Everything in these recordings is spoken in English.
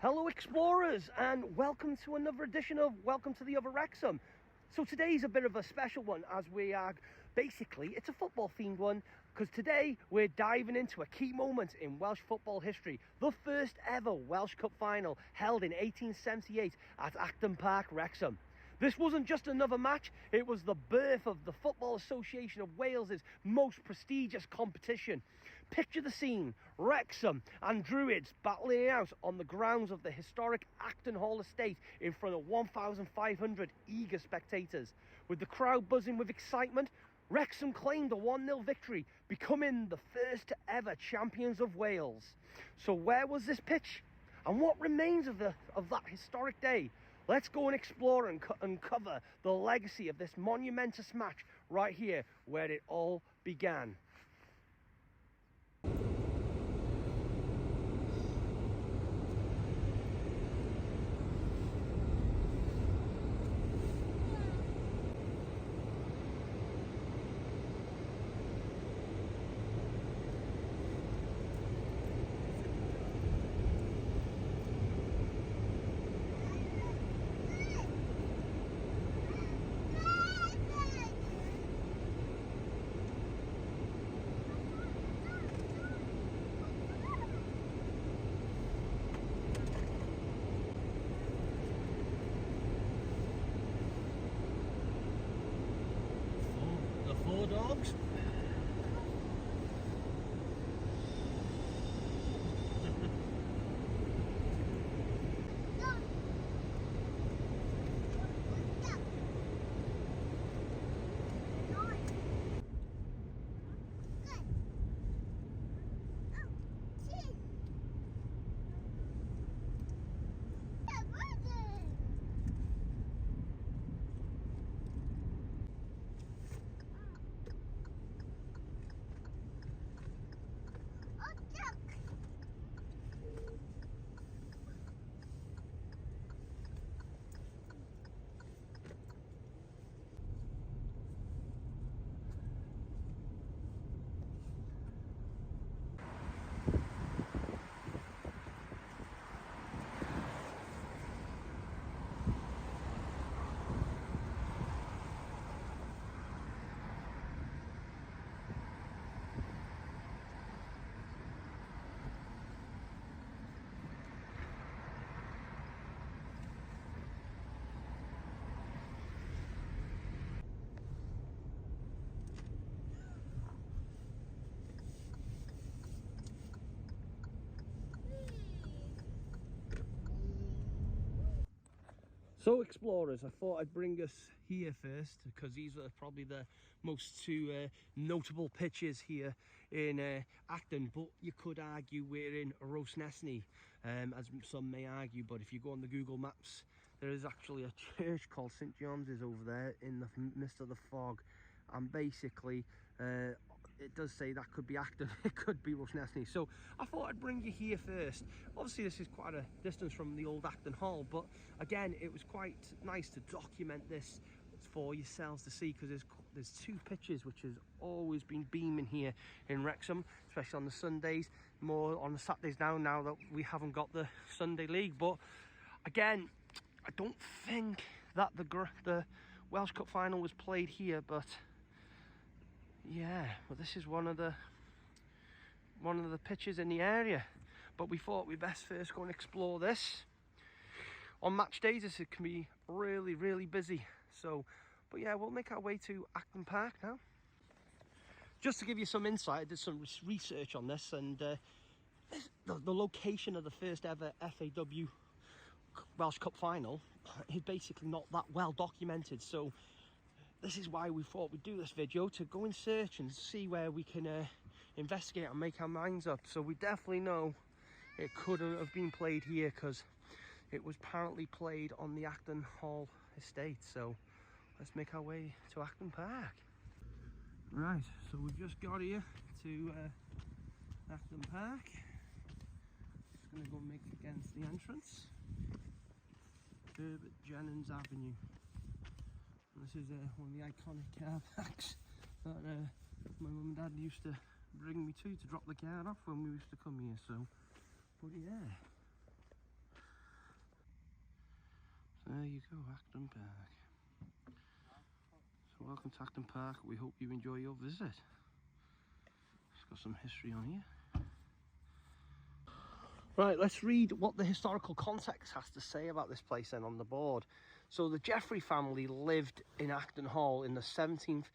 Hello explorers, and welcome to another edition of Welcome to the Other Wrexham. So today's a bit of a special one, as we are basically, it's a football themed one, because today we're diving into a key moment in Welsh football history, the first ever Welsh Cup final held in 1878 at Acton Park Wrexham. This wasn't just another match, it was the birth of the Football Association of Wales's most prestigious competition. Picture the scene, Wrexham and Druids battling it out on the grounds of the historic Acton Hall estate in front of 1,500 eager spectators. With the crowd buzzing with excitement, Wrexham claimed a 1-0 victory, becoming the first ever champions of Wales. So where was this pitch? And what remains of that historic day? Let's go and explore and uncover the legacy of this monumentous match right here where it all began. Four dogs. So explorers, I thought I'd bring us here first because these are probably the most two notable pitches here in Acton, but you could argue we're in Rosnesny, as some may argue, but if you go on the Google Maps, there is actually a church called St John's over there in the midst of the fog, and basically it does say that could be Acton, it could be Rosnesny. So I thought I'd bring you here first. Obviously this is quite a distance from the old Acton Hall, but again it was quite nice to document this for yourselves to see, because there's two pitches which has always been beaming here in Wrexham, especially on the Sundays, more on the Saturdays now that we haven't got the Sunday League. But again, I don't think that the Welsh Cup final was played here, but yeah, well, this is one of the pitches in the area. But we thought we'd best first go and explore this. On match days this can be really busy, so but yeah, we'll make our way to Acton Park now. Just to give you some insight, I did some research on this, and the location of the first ever FAW Welsh Cup final is basically not that well documented, so this is why we thought we'd do this video, to go and search and see where we can investigate and make our minds up. So we definitely know it could have been played here, because it was apparently played on the Acton Hall estate. So let's make our way to Acton Park. Right, so we've just got here to Acton Park. Just going to go make against the entrance. Herbert Jennings Avenue. And this is one of the iconic car parks that my mum and dad used to bring me to drop the car off when we used to come here. So, but yeah, there you go, Acton Park. So welcome to Acton Park. We hope you enjoy your visit. It's got some history on here. Right, let's read what the historical context has to say about this place then on the board. So the Geoffrey family lived in Acton Hall in the 17th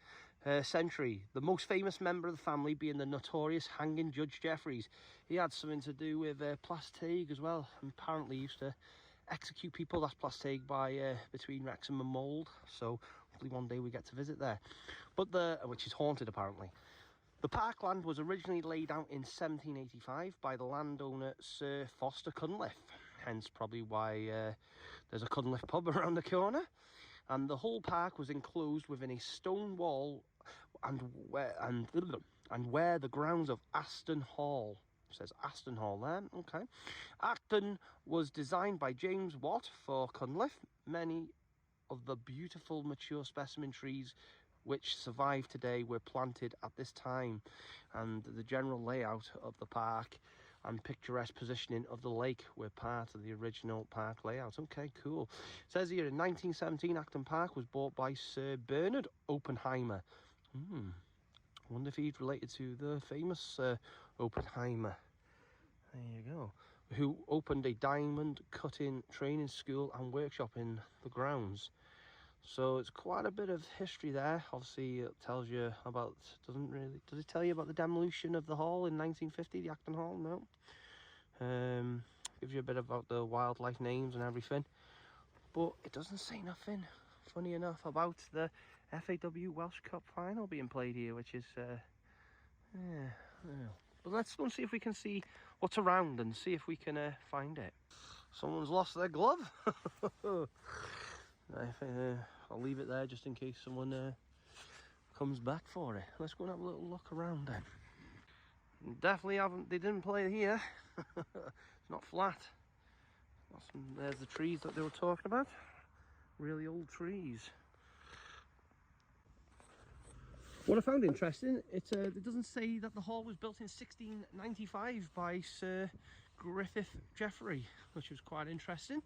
century. The most famous member of the family being the notorious hanging Judge Jeffreys. He had something to do with Plastigue as well, and apparently used to execute people. That's Plastigue by between Wrexham and Mould. So hopefully one day we get to visit there. But which is haunted apparently. The parkland was originally laid out in 1785 by the landowner Sir Foster Cunliffe, hence probably why there's a Cunliffe pub around the corner. And the whole park was enclosed within a stone wall and where the grounds of Aston Hall. It says Aston Hall there, okay. Acton was designed by James Watt for Cunliffe. Many of the beautiful mature specimen trees which survive today were planted at this time, and the general layout of the park and picturesque positioning of the lake were part of the original park layout. Okay, cool. It says here in 1917 Acton Park was bought by Sir Bernard Oppenheimer. I wonder if he's related to the famous Oppenheimer. There you go. Who opened a diamond cutting training school and workshop in the grounds. So it's quite a bit of history there. Obviously it tells you about, does it tell you about the demolition of the hall in 1950, the Acton Hall? No. Gives you a bit about the wildlife names and everything, but it doesn't say nothing, funny enough, about the FAW Welsh Cup final being played here, which is yeah. But let's go and see if we can see what's around and see if we can find it. Someone's lost their glove. I'll leave it there just in case someone comes back for it. Let's go and have a little look around then. Definitely they didn't play here. It's not flat. There's the trees that they were talking about. Really old trees. What I found interesting, it doesn't say that the hall was built in 1695 by Sir Griffith Jeffrey, which was quite interesting.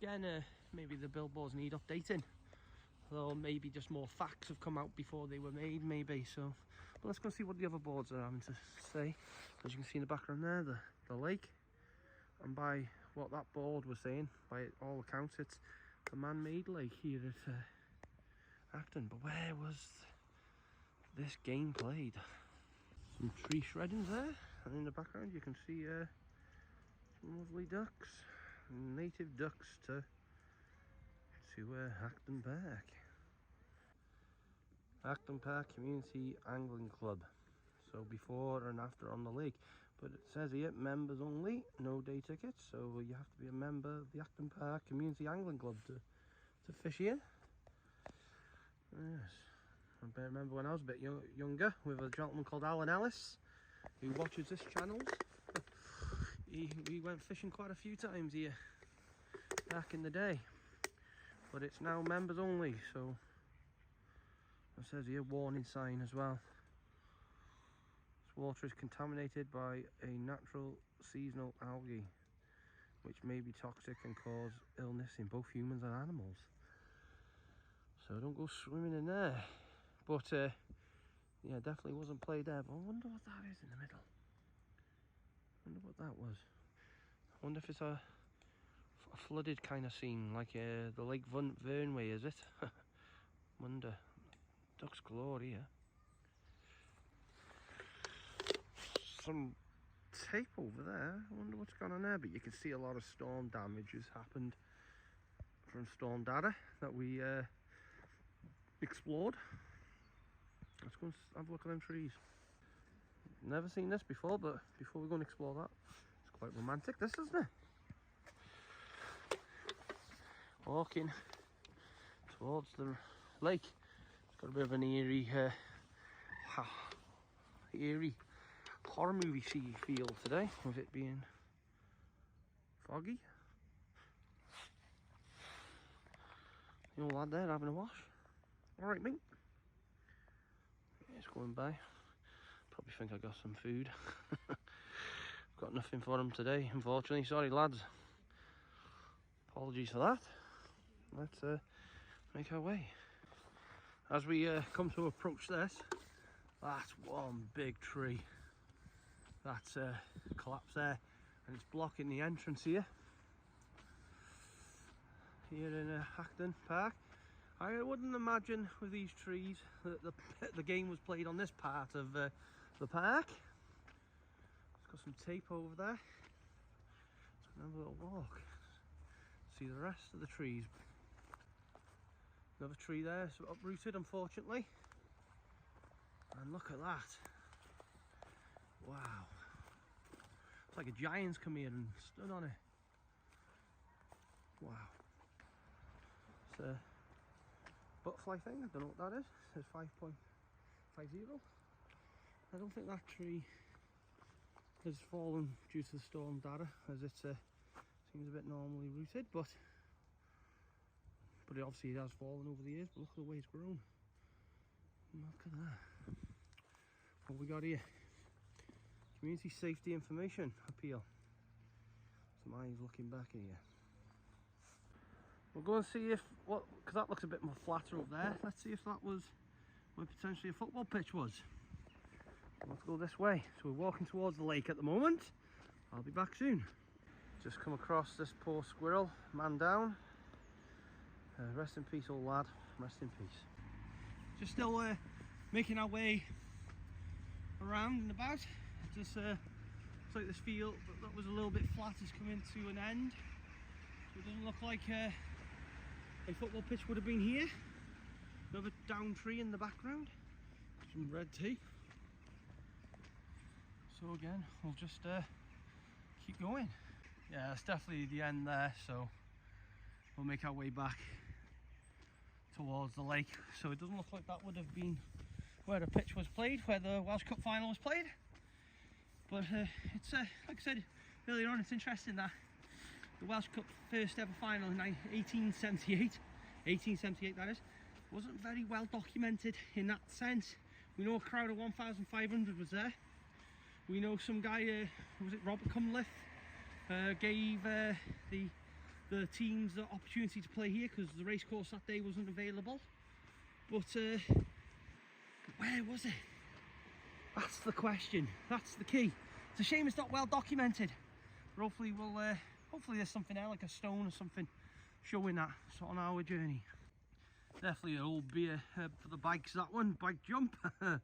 Again, maybe the billboards need updating, or maybe just more facts have come out before they were made, maybe. So, but let's go see what the other boards are having to say. As you can see in the background there, the lake, and by what that board was saying, by all accounts, it's a man-made lake here at Acton. But where was this game played? Some tree shreddings there, and in the background you can see some lovely ducks. Native ducks to Acton Park. Acton Park Community Angling Club. So before and after on the lake. But it says here, members only, no day tickets. So you have to be a member of the Acton Park Community Angling Club to fish here. Yes. I remember when I was a bit younger with a gentleman called Alan Ellis, who watches this channel. We went fishing quite a few times here back in the day, but it's now members only. So it says here, warning sign as well. This water is contaminated by a natural seasonal algae which may be toxic and cause illness in both humans and animals. So don't go swimming in there. But yeah, definitely wasn't played there. But I wonder what that is in the middle. I wonder what that was. I wonder if it's a flooded kind of scene, like the Lake Vernway, is it? Wonder. Ducks galore here. Some tape over there. I wonder what's going on there. But you can see a lot of storm damage has happened from storm data that we explored. Let's go and have a look at them trees. Never seen this before, but before we go and explore that, it's quite romantic, this, isn't it? Walking towards the lake. It's got a bit of an eerie horror movie feel today, with it being foggy. The old lad there having a wash. Alright, mate. It's going by. Probably think I got some food. Got nothing for him today, unfortunately. Sorry, lads. Apologies for that. Let's make our way. As we come to approach this, that's one big tree that's collapsed there, and it's blocking the entrance here in Acton Park. I wouldn't imagine with these trees that the game was played on this part of the park. It's got some tape over there. Let's have a little walk. See the rest of the trees. Another tree there, so uprooted unfortunately. And look at that. Wow. It's like a giant's come here and stood on it. Wow. It's a butterfly thing, I don't know what that is. It says 5.50. I don't think that tree has fallen due to the storm data, as it seems a bit normally rooted, but it obviously has fallen over the years. But look at the way it's grown. Look at that. What we got here? Community Safety Information Appeal. Some eyes looking back here. We'll go and see if because that looks a bit more flatter up there. Let's see if that was where potentially a football pitch was. Let's go this way. So we're walking towards the lake at the moment. I'll be back soon. Just come across this poor squirrel, man down. Rest in peace, old lad. Rest in peace. Just still making our way around and about. Just looks like this field that was a little bit flat is coming to an end. So it doesn't look like a football pitch would have been here. Another down tree in the background. Some red tape. So again, we'll just keep going. Yeah, that's definitely the end there, so we'll make our way back towards the lake. So it doesn't look like that would have been where the pitch was played, where the Welsh Cup final was played. But it's like I said earlier on, it's interesting that the Welsh Cup first ever final in 1878 that is, wasn't very well documented in that sense. We know a crowd of 1,500 was there. We know some guy, was it Robert Cunliffe, gave the teams the opportunity to play here because the racecourse that day wasn't available. But where was it? That's the question. That's the key. It's a shame it's not well documented. But hopefully hopefully there's something there, like a stone or something, showing that. So on our journey. Definitely an old beer for the bikes. That one, bike jump. It's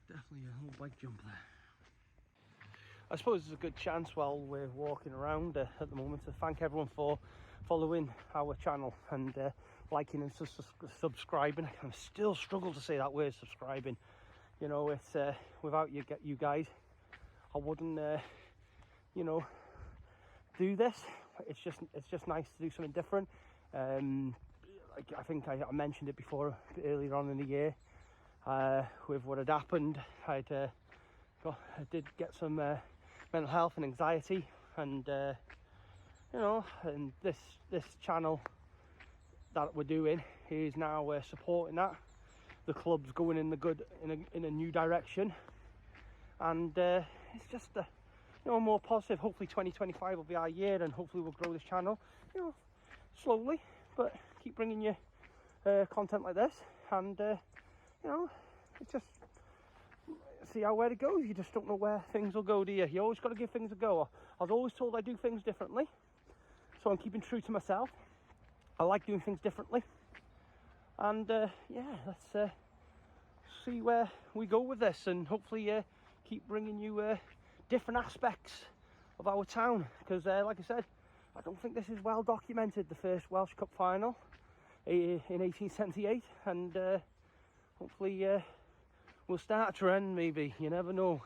definitely a little bike jump there. I suppose it's a good chance while we're walking around at the moment to thank everyone for following our channel and liking and subscribing. I still struggle to say that word, subscribing. You know, it's without you guys, I wouldn't you know, do this. It's just nice to do something different. Like I think I mentioned it before a bit earlier on in the year with what had happened. I did get some mental health and anxiety, and you know, and this channel that we're doing is now supporting that. The club's going in a new direction, and it's just you know, more positive. Hopefully 2025 will be our year, and hopefully we'll grow this channel, you know, slowly, but keep bringing you content like this, and you know, it's just see where it goes. You just don't know where things will go, do you? You always got to give things a go. I was always told I do things differently, so I'm keeping true to myself. I like doing things differently, and yeah, let's see where we go with this, and hopefully keep bringing you different aspects of our town, because like I said, I don't think this is well documented, the first Welsh Cup final in 1878, and hopefully we'll start a trend, maybe, you never know.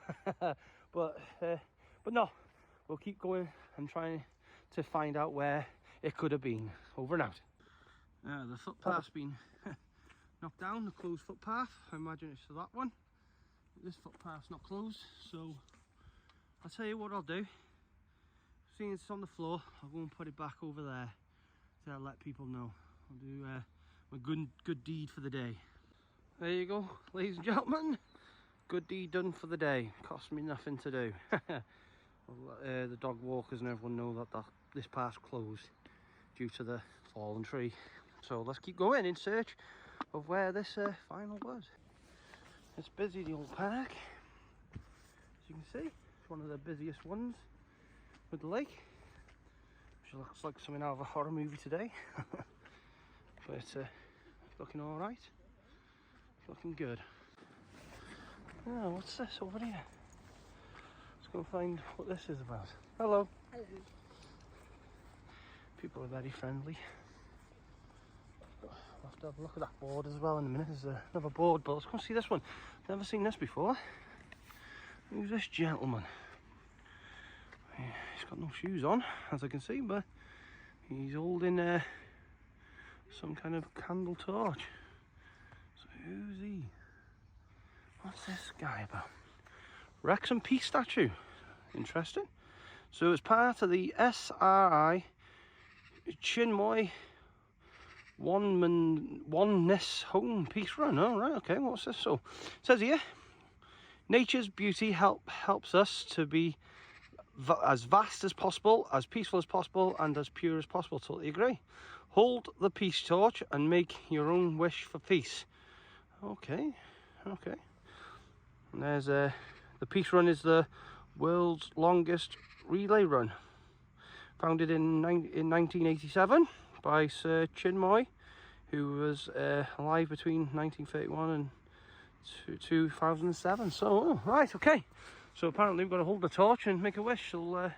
but no, we'll keep going and trying to find out where it could have been. Over and out. The footpath's been knocked down, the closed footpath. I imagine it's for that one. This footpath's not closed, so I'll tell you what I'll do. Seeing it's on the floor, I'll go and put it back over there to let people know. I'll do my good deed for the day. There you go, ladies and gentlemen. Good deed done for the day. Cost me nothing to do. the dog walkers and everyone know that this part's closed due to the fallen tree. So let's keep going in search of where this final was. It's busy, the old park. As you can see, it's one of the busiest ones with the lake, which looks like something out of a horror movie today. But it's looking all right. It's looking good. Oh, what's this over here? Let's go find what this is about. Hello. Hello. People are very friendly. I'll have to have a look at that board as well in a minute. There's another board, but let's go see this one. Never seen this before. Who's this gentleman? He's got no shoes on, as I can see, but he's holding some kind of candle torch. So who's he? What's this guy about? Wrexham Peace statue. Interesting. So it's part of the SRI Chinmoy Oneness Home Peace Run. Oh, right, okay, what's this? So it says here, nature's beauty helps us to be as vast as possible, as peaceful as possible, and as pure as possible. Totally agree. Hold the peace torch and make your own wish for peace. Okay, okay. And there's the peace run is the world's longest relay run, founded in 1987 by Sir Chinmoy, who was alive between 1931 and 2007. So, right, okay. So apparently we've got to hold the torch and make a wish. So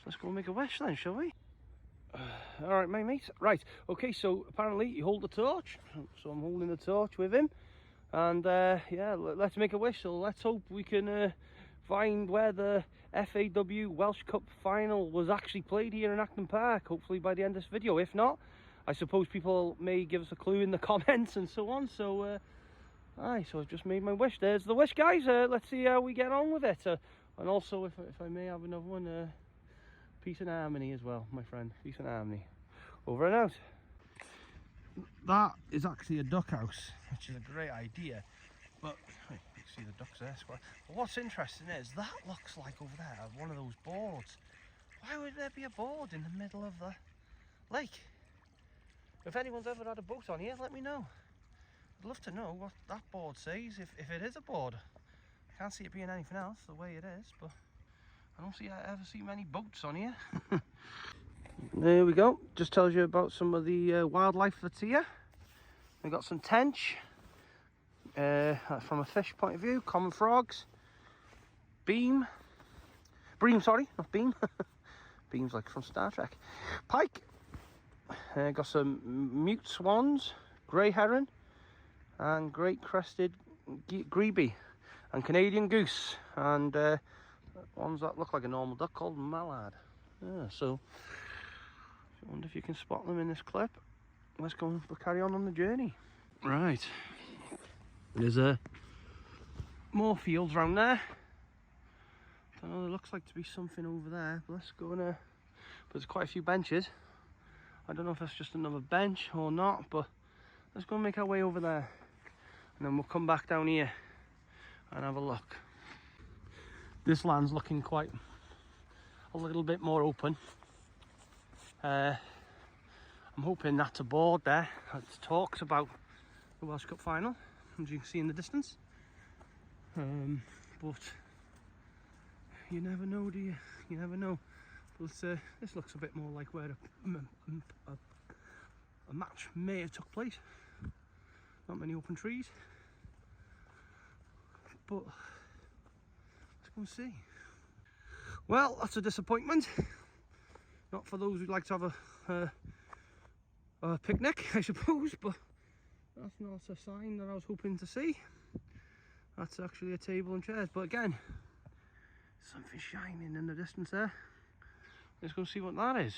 let's go make a wish then, shall we? All right, my mate. Right, okay, so apparently you hold the torch. So I'm holding the torch with him. And yeah, let's make a wish. So let's hope we can find where the FAW Welsh Cup final was actually played here in Acton Park, hopefully by the end of this video. If not, I suppose people may give us a clue in the comments and so on. So aye, so I've just made my wish. There's the wish, guys. Let's see how we get on with it. And also, if I may have another one, peace and harmony as well, my friend. Peace and harmony. Over and out. That is actually a duck house, which is a great idea. But you can see the ducks there. But what's interesting is that looks like over there one of those boards. Why would there be a board in the middle of the lake? If anyone's ever had a boat on here, let me know. I'd love to know what that board says, if it is a board. I can't see it being anything else the way it is, but I don't ever see many boats on here. There we go. Just tells you about some of the wildlife that's here. We've got some tench. From a fish point of view, common frogs, bream, sorry, not beam. Beam's like from Star Trek. Pike. Got some mute swans, grey heron, and great crested grebe, and Canadian goose, and ones that look like a normal duck called mallard. Yeah, so I wonder if you can spot them in this clip. Let's go and carry on the journey. Right. There's more fields around there. Don't know, there looks like to be something over there, but let's go and but there's quite a few benches. I don't know if that's just another bench or not, but let's go and make our way over there, and then we'll come back down here and have a look. This land's looking quite a little bit more open. I'm hoping that's a board there that talks about the Welsh Cup final, as you can see in the distance. But you never know, do you? You never know. But this looks a bit more like where a match may have took place. Not many open trees, but let's go and see. Well, that's a disappointment. Not for those who'd like to have a picnic, I suppose, but that's not a sign that I was hoping to see. That's actually a table and chairs, but again, something shining in the distance there. Let's go see what that is.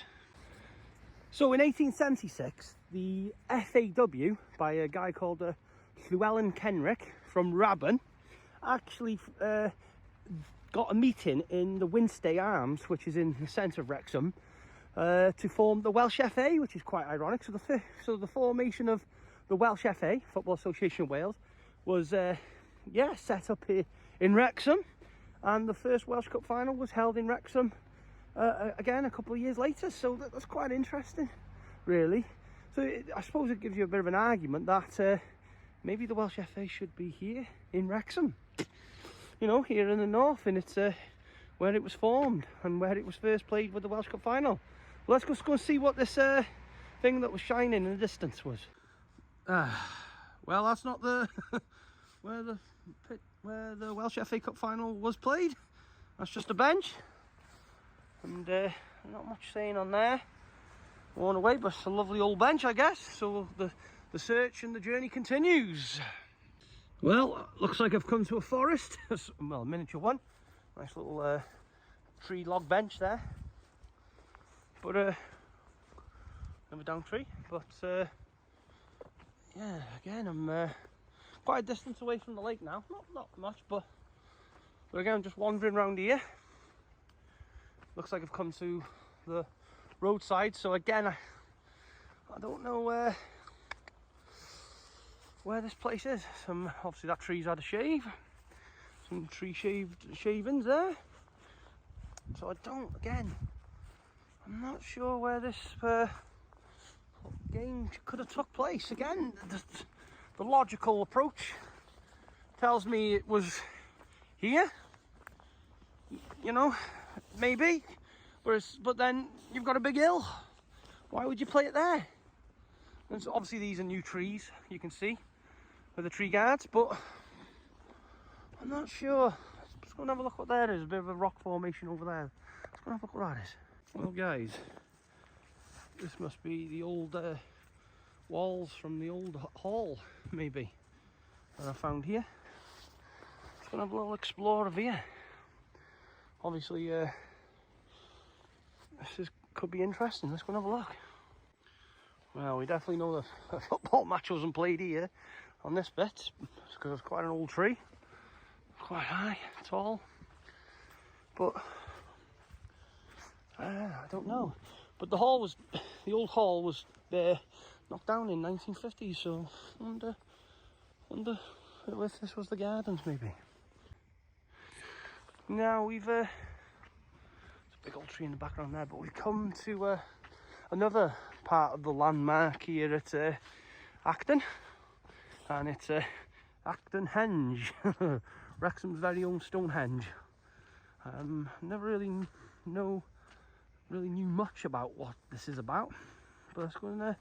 So in 1876, the FAW, by a guy called Llewellyn Kenrick from Rabban, actually got a meeting in the Winstay Arms, which is in the centre of Wrexham, to form the Welsh FA, which is quite ironic. So the formation of the Welsh FA, Football Association of Wales, was set up here in Wrexham, and the first Welsh Cup final was held in Wrexham again a couple of years later, so that's quite interesting, really. So I suppose it gives you a bit of an argument that maybe the Welsh FA should be here in Wrexham, you know, here in the north, and it's where it was formed and where it was first played with the Welsh Cup final. Let's just go and see what this thing that was shining in the distance was. Well, that's not the where the Welsh FA Cup final was played. That's just a bench, and not much saying on there. Worn away, but it's a lovely old bench, I guess. So the search and the journey continues. Well, looks like I've come to a forest. Well, a miniature one. Nice little tree log bench there. But another down tree. But yeah, again, I'm quite a distance away from the lake now. Not much, but again, I'm just wandering around here. Looks like I've come to the roadside. So again, I don't know where this place is. Obviously that tree's had a shave. Some tree shavings there. So I'm not sure where this game could have took place. Again, the logical approach tells me it was here, you know, maybe, but then you've got a big hill. Why would you play it there? And so obviously these are new trees, you can see, with the tree guards, but I'm not sure. Let's go and have a look what there is. A bit of a rock formation over there. Let's go and have a look what that is. Well, guys, this must be the old walls from the old hall, maybe, that I found here. Let's go and have a little explore of here. Obviously, could be interesting. Let's go and have a look. Well, we definitely know the football match wasn't played here on this bit, because it's quite an old tree, quite high, tall, but I don't know. But the old hall was knocked down in 1950, so I wonder if this was the gardens, maybe. Now there's a big old tree in the background there, but we've come to another part of the landmark here at Acton, and it's Acton Henge, Wrexham's very own Stonehenge. Never really knew much about what this is about, but let's go and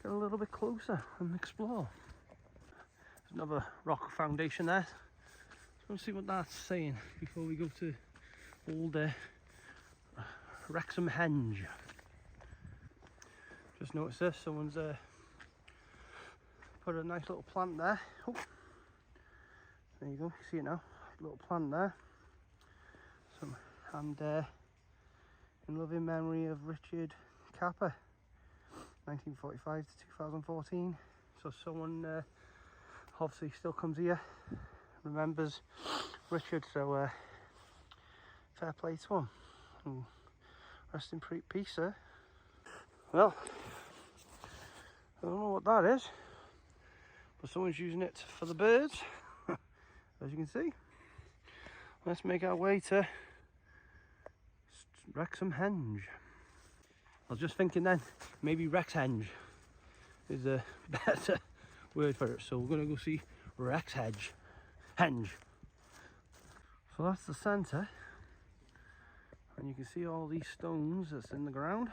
get a little bit closer and explore. There's another rock foundation there. Let's go and see what that's saying before we go to old Wrexham Henge. Just noticed this, someone's put a nice little plant there. Oh, there you go, see it now, a little plant there. And in loving memory of Richard Capper, 1945 to 2014. So someone obviously still comes here, remembers Richard, so fair play to him. And rest in peace, sir. Well, I don't know what that is, but someone's using it for the birds, as you can see. Let's make our way to Wrexham Henge. I was just thinking then, maybe Rexhenge is a better word for it, so we're going to go see Henge. So that's the centre, and you can see all these stones that's in the ground.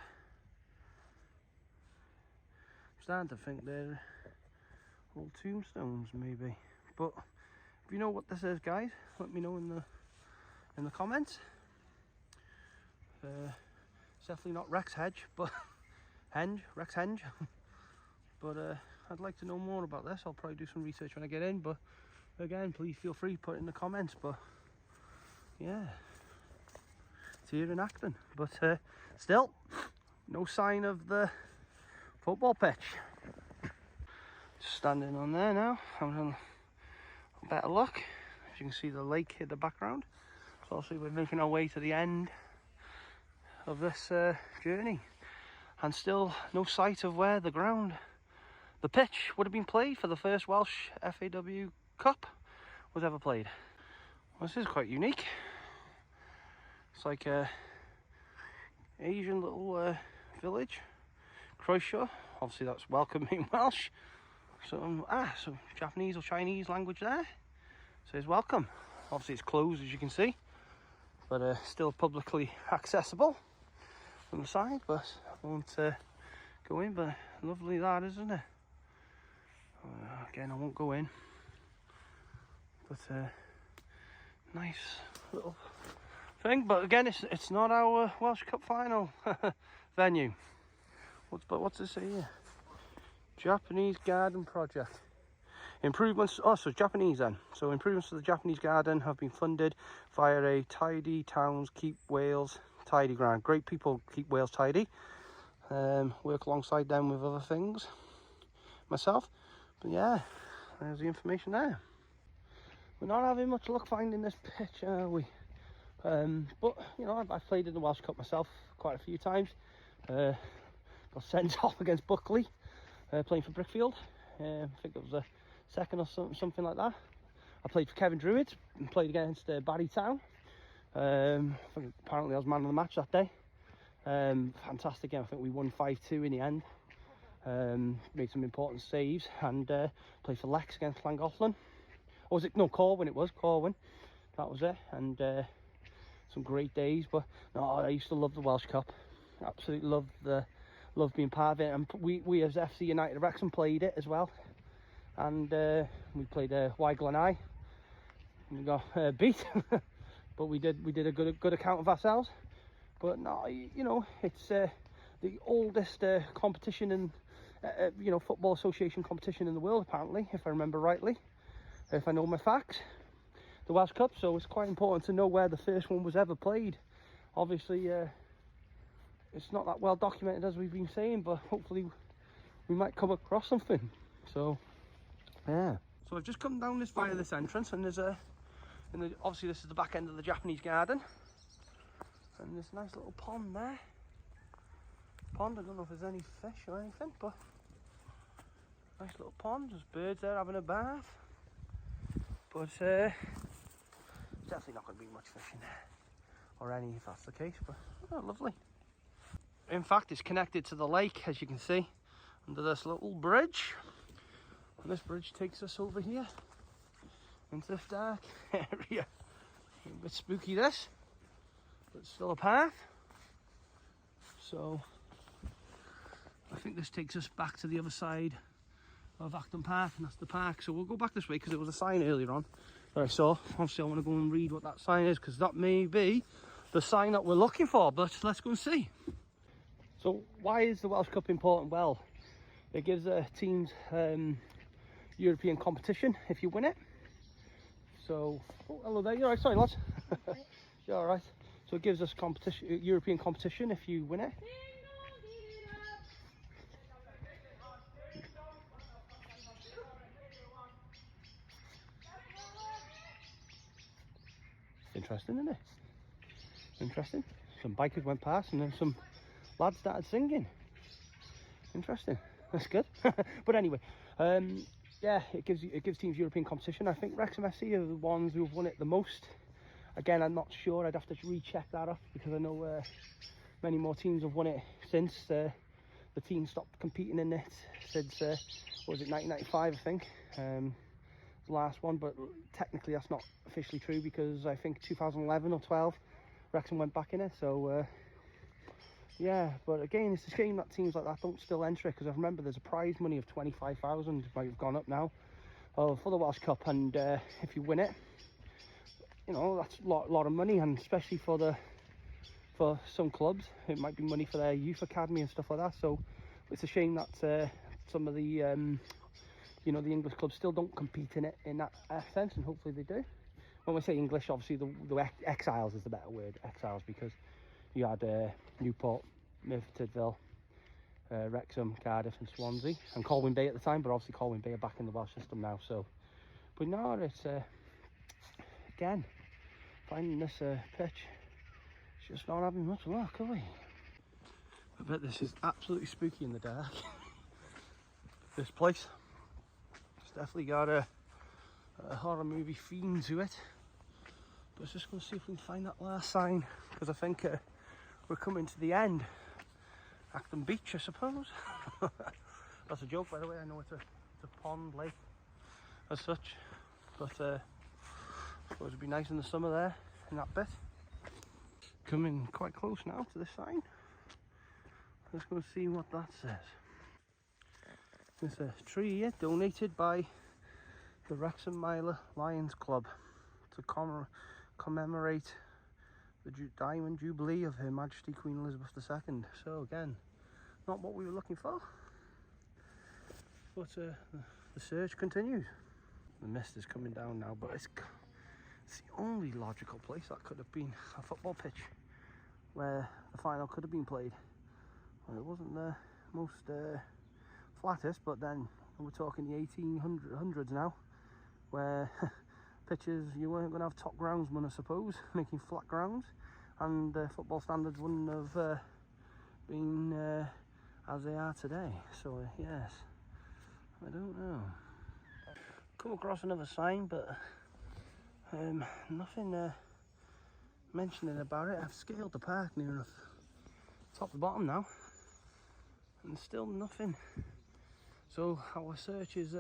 I'm starting to think they're old tombstones, maybe. But if you know what this is, guys, let me know in the comments. It's definitely not Rexhenge, but Rexhenge. But I'd like to know more about this. I'll probably do some research when I get in, but again, please feel free to put it in the comments. But yeah, it's here in Acton, but still no sign of the football pitch. Just standing on there now, having a better look. As you can see, the lake in the background. So obviously we're making our way to the end of this journey, and still no sight of where the pitch would have been played for the first Welsh FAW Cup was ever played. Well, this is quite unique. It's like a Asian little village. Croatia, obviously that's welcoming Welsh. Some Japanese or Chinese language there. Says welcome. Obviously it's closed as you can see, but still publicly accessible from the side. But I won't go in. But lovely that, isn't it? Again, I won't go in. But nice little thing. But again, it's not our Welsh Cup final venue. What's it say here? Japanese garden project. Improvements, so Japanese then. So improvements to the Japanese garden have been funded via a Tidy Towns Keep Wales Tidy grant. Great people keep Wales tidy. Work alongside them with other things myself. But yeah, there's the information there. We're not having much luck finding this pitch, are we? But you know, I've played in the Welsh Cup myself quite a few times. Got sent off against Buckley, playing for Brickfield. I think it was a second or something like that. I played for Kevin Druids and played against Barry Town. Apparently I was man of the match that day. Fantastic game. I think we won 5-2 in the end. Made some important saves and played for Lex against Llangollen. Or was it? No, Corwin it was. Corwin. That was it. And some great days. But no, I used to love the Welsh Cup. Absolutely loved being part of it. And we as FC United of Wrexham played it as well. And we played Weigel and I. We got beat. But we did a good account of ourselves. But no, you know, it's the oldest competition in football association competition in the world, apparently, if I remember rightly, if I know my facts, the Welsh Cup. So it's quite important to know where the first one was ever played. Obviously it's not that well documented as we've been saying, but hopefully we might come across something. So yeah, so I've just come down via this entrance, and there's obviously this is the back end of the Japanese garden, and there's a nice little pond there. I don't know if there's any fish or anything, but nice little pond. There's birds there having a bath, but definitely not going to be much fish in there, or any, if that's the case. But oh, lovely. In fact, it's connected to the lake, as you can see, under this little bridge, and this bridge takes us over here into this dark area. A bit spooky this, but it's still a path. So I think this takes us back to the other side of Acton Park, and that's the park. So we'll go back this way because there was a sign earlier on that I saw. Obviously I want to go and read what that sign is, because that may be the sign that we're looking for, but let's go and see. So why is the Welsh Cup important? Well, it gives teams European competition if you win it. So, oh, hello there, you're right, sorry lads. You're alright. So it gives us European competition if you win it. Interesting, isn't it? Interesting. Some bikers went past and then some lads started singing. Interesting. That's good. But anyway, yeah, it gives teams European competition. I think Wrexham SC are the ones who've won it the most. Again, I'm not sure. I'd have to recheck that up, because I know many more teams have won it since the team stopped competing in it since what was it, 1995, I think. The last one, but technically that's not officially true, because I think 2011 or 12 Wrexham went back in it. So yeah, but again, it's a shame that teams like that don't still enter it, because I remember there's a prize money of 25,000, might have gone up now, for the Welsh Cup, and if you win it, you know, that's a lot of money, and especially for some clubs it might be money for their youth academy and stuff like that. So it's a shame that some of the the English clubs still don't compete in it in that sense, and hopefully they do. When we say English, obviously the exiles is the better word, exiles, because you had Newport, Merthyr Tydfil, Wrexham, Cardiff and Swansea, and Colwyn Bay at the time, but obviously Colwyn Bay are back in the Welsh system now. So, but no, it's again, finding this pitch, it's just not having much luck, are we? I bet this is absolutely spooky in the dark. This place, it's definitely got a horror movie theme to it. But just going to see if we can find that last sign, because I think we're coming to the end. Acton Beach, I suppose. That's a joke, by the way. I know it's a pond, lake, as such. But I suppose it'd be nice in the summer there, in that bit. Coming quite close now to this sign. Let's go see what that says. There's a tree here donated by the Wrexham Lions Club to commemorate the Diamond Jubilee of Her Majesty Queen Elizabeth II. So again, not what we were looking for, but the search continues. The mist is coming down now, but it's the only logical place that could have been a football pitch where the final could have been played. Well, it wasn't the most flattest, but then we're talking the 1800s now, where pitches, you weren't going to have top groundsmen, I suppose, making flat grounds, and football standards wouldn't have been as they are today. So yes, I don't know. Come across another sign, but nothing mentioning about it. I've scaled the park near enough top to bottom now, and still nothing. So our search is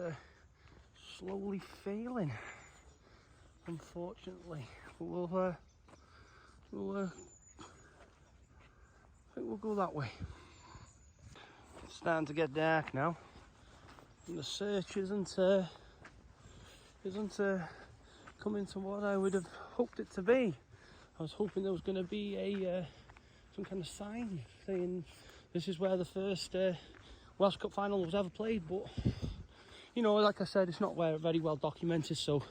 slowly failing, unfortunately. But I think we'll go that way. It's starting to get dark now, and the search isn't coming to what I would have hoped it to be. I was hoping there was going to be some kind of sign saying this is where the first Welsh Cup final was ever played, but you know, like I said, it's not very well documented, so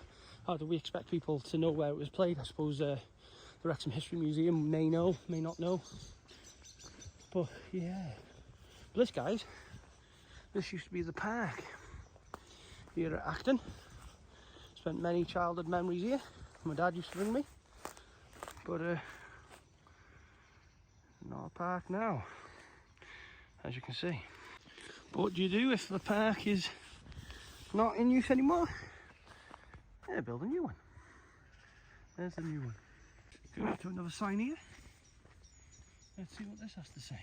how do we expect people to know where it was played? I suppose the Wrexham History Museum may know, may not know. But yeah, but this, guys, this used to be the park here at Acton. Spent many childhood memories here. My dad used to bring me, but not a park now, as you can see. But what do you do if the park is not in use anymore? Yeah, build a new one. There's the new one. Go to another sign here. Let's see what this has to say.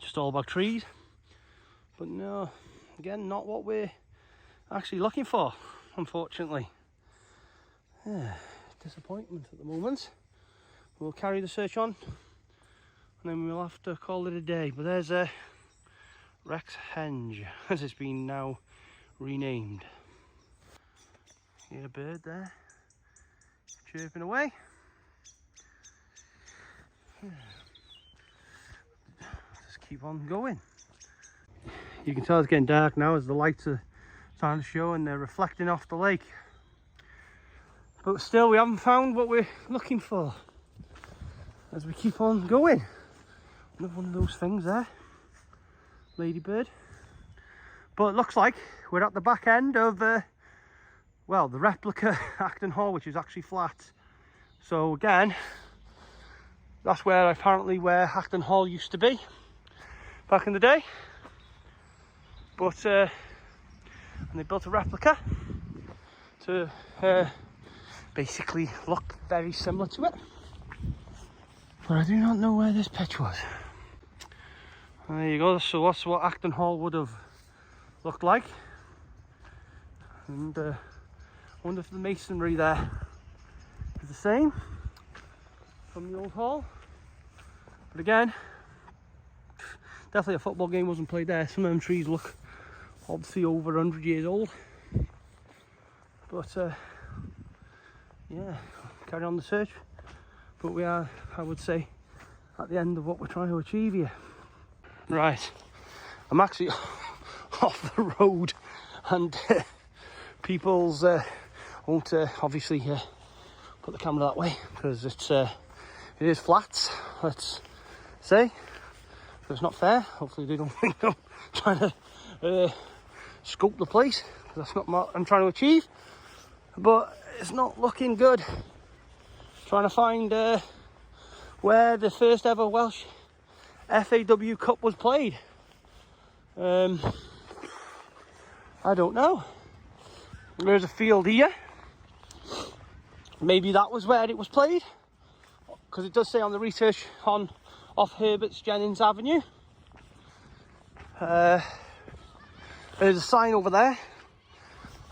Just all about trees, but no, again, not what we're actually looking for, unfortunately. Yeah, disappointment at the moment. We'll carry the search on, and then we'll have to call it a day. But there's a Wrexhenge, as it's been now renamed. See a bird there chirping away. Just keep on going. You can tell it's getting dark now as the lights are starting to show and they're reflecting off the lake. But still, we haven't found what we're looking for as we keep on going. Another one of those things there, ladybird. But it looks like we're at the back end of well, the replica Acton Hall, which is actually flat. So again, that's where Acton Hall used to be back in the day. But and they built a replica to basically look very similar to it. But I do not know where this pitch was. There you go. So that's what Acton Hall would have looked like. And I wonder if the masonry there is the same from the old hall. But again, definitely a football game wasn't played there. Some of them trees look obviously over 100 years old. But yeah, carry on the search. But we are, I would say, at the end of what we're trying to achieve here. Right, I'm actually off the road, and people's won't obviously put the camera that way because it is flats, let's say. So it's not fair. Hopefully they don't think I'm trying to scope the place, because that's not what I'm trying to achieve. But it's not looking good. Trying to find where the first ever Welsh FAW Cup was played. I don't know. There's a field here maybe that was where it was played, because it does say on the research off Herbert's Jennings Avenue. There's a sign over there.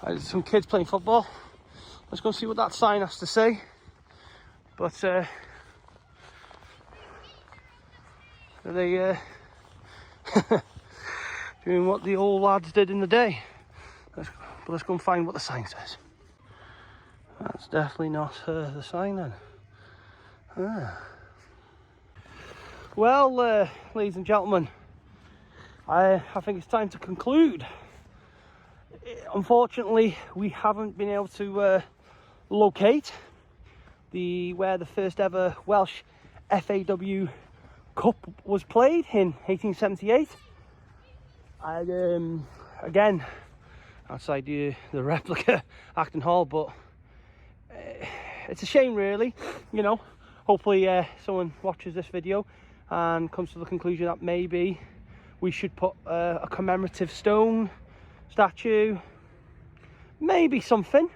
There's some kids playing football. Let's go and see what that sign has to say. But are they doing what the old lads did in the day? Let's go and find what the sign says. That's definitely not the sign then. Well, ladies and gentlemen, I think it's time to conclude. Unfortunately, we haven't been able to locate where the first ever Welsh FAW Cup was played in 1878. And again, outside the replica Acton Hall, but it's a shame, really. You know, hopefully someone watches this video and comes to the conclusion that maybe we should put a commemorative stone, statue, maybe something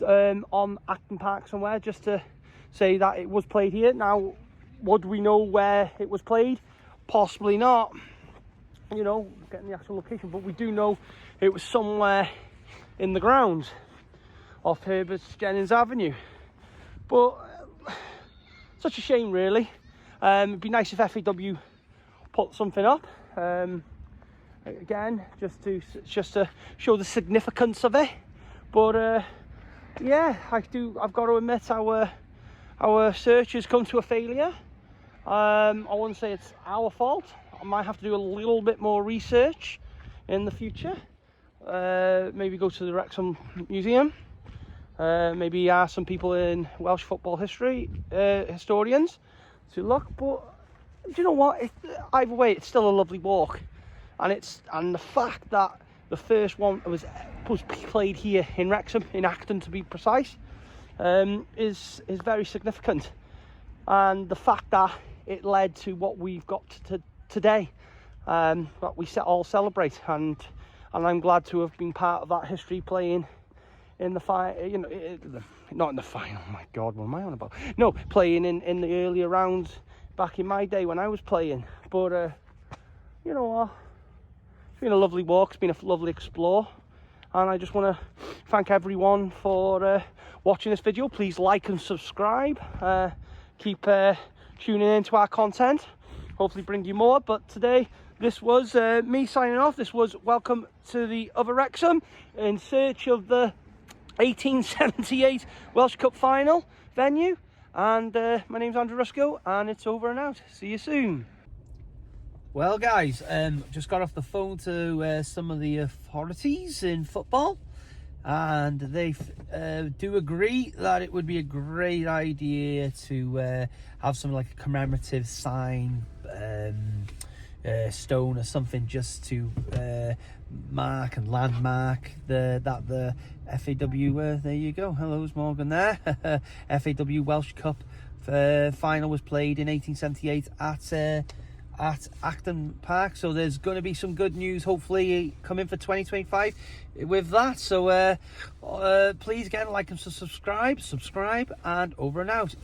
on Acton Park somewhere, just to say that it was played here. Now, would we know where it was played? Possibly not, you know, getting the actual location, but we do know it was somewhere in the grounds off Herbert's Jennings Avenue. But such a shame, really. It'd be nice if FAW put something up again, just to show the significance of it. But yeah, I've got to admit our search has come to a failure. I wouldn't say it's our fault. I might have to do a little bit more research in the future. Maybe go to the Wrexham Museum. Maybe ask some people in Welsh football history, historians, to look. But do you know what? Either way, it's still a lovely walk, and the fact that the first one was played here in Wrexham, in Acton to be precise, is very significant, and the fact that it led to what we've got today, that we all celebrate, and I'm glad to have been part of that history, playing in the final, you know, not in the final, oh my god, what am I on about? No, playing in the earlier rounds back in my day when I was playing. But you know what, it's been a lovely walk, it's been a lovely explore, and I just want to thank everyone for watching this video. Please like and subscribe, keep tuning into our content, hopefully bring you more. But today, this was me signing off. This was Welcome to the Other Wrexham, in search of the 1878 Welsh Cup final venue. And my name's Andrew Rusco, and it's over and out. See you soon. Well, guys, just got off the phone to some of the authorities in football, and they do agree that it would be a great idea to have some like a commemorative sign, stone or something, just to mark and landmark that the FAW, there you go, hello's Morgan there, FAW Welsh Cup final was played in 1878 at Acton Park. So there's going to be some good news hopefully coming for 2025 with that. So please again, like and subscribe, and over and out.